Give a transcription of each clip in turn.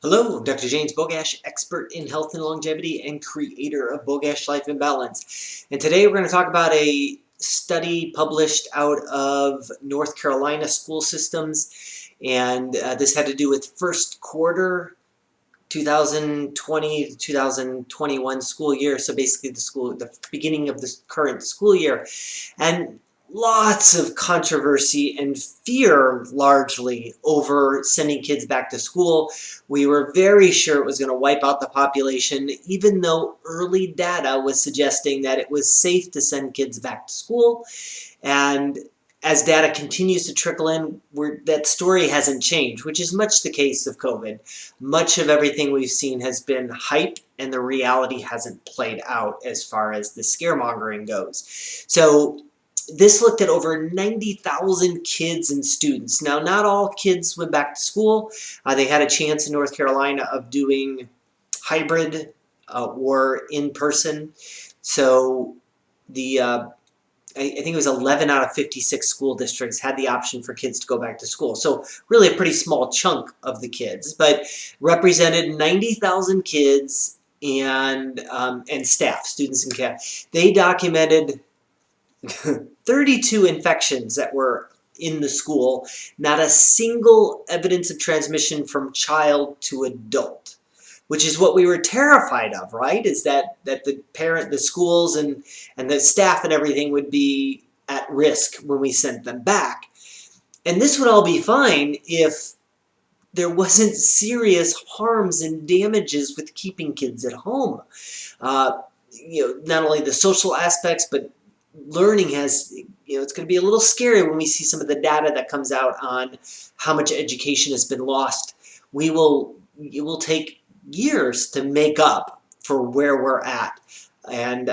Hello, I'm Dr. James Bogash, expert in health and longevity and creator of Bogash Life in Balance. And today we're going to talk about a study published out of North Carolina school systems. And this had to do with first quarter 2020 to 2021 school year. So basically the beginning of the current school year. And lots of controversy and fear largely over sending kids back to school. We were very sure it was going to wipe out the population, even though early data was suggesting that it was safe to send kids back to school. And as data continues to trickle in, that story hasn't changed, which is much the case of COVID. Much of everything we've seen has been hype, and the reality hasn't played out as far as the scaremongering goes. So this looked at over 90,000 kids and students. Now, not all kids went back to school. They had a chance in North Carolina of doing hybrid or in person. So I think it was 11 out of 56 school districts had the option for kids to go back to school. So really a pretty small chunk of the kids, but represented 90,000 kids and staff, students and staff. They documented 32 infections that were in the school, not a single evidence of transmission from child to adult, which is what we were terrified of, right? Is that the schools and the staff and everything would be at risk when we sent them back. And this would all be fine if there wasn't serious harms and damages with keeping kids at home. Not only the social aspects, but learning has, it's going to be a little scary when we see some of the data that comes out on how much education has been lost. It will take years to make up for where we're at. And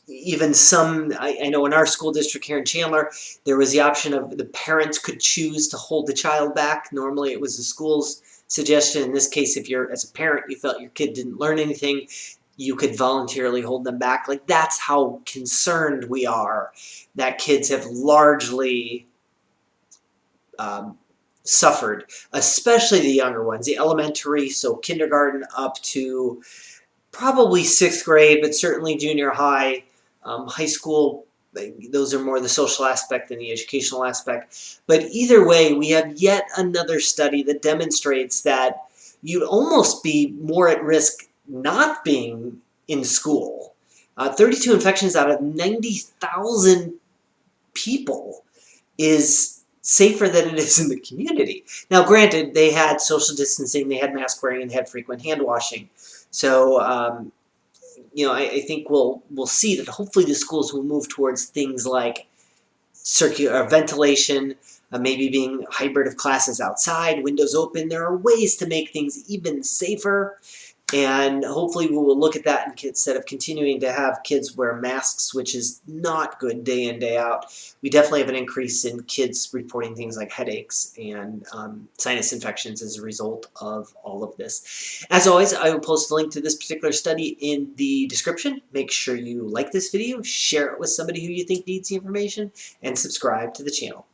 even some, I know in our school district here in Chandler, there was the option of the parents could choose to hold the child back. Normally it was the school's suggestion. In this case, if you're, as a parent, you felt your kid didn't learn anything, you could voluntarily hold them back. Like, that's how concerned we are that kids have largely suffered, especially the younger ones, the elementary, so kindergarten up to probably 6th grade, but certainly junior high, high school. Those are more the social aspect than the educational aspect. But either way, we have yet another study that demonstrates that you'd almost be more at risk not being in school. 32 infections out of 90,000 people is safer than it is in the community. Now, granted, they had social distancing, they had mask wearing, and they had frequent hand washing. So, I think we'll see that hopefully the schools will move towards things like circular ventilation, maybe being hybrid of classes outside, windows open. There are ways to make things even safer. And hopefully we will look at that instead of continuing to have kids wear masks, which is not good day in, day out. We definitely have an increase in kids reporting things like headaches and sinus infections as a result of all of this. As always, I will post a link to this particular study in the description. Make sure you like this video, share it with somebody who you think needs the information, and subscribe to the channel.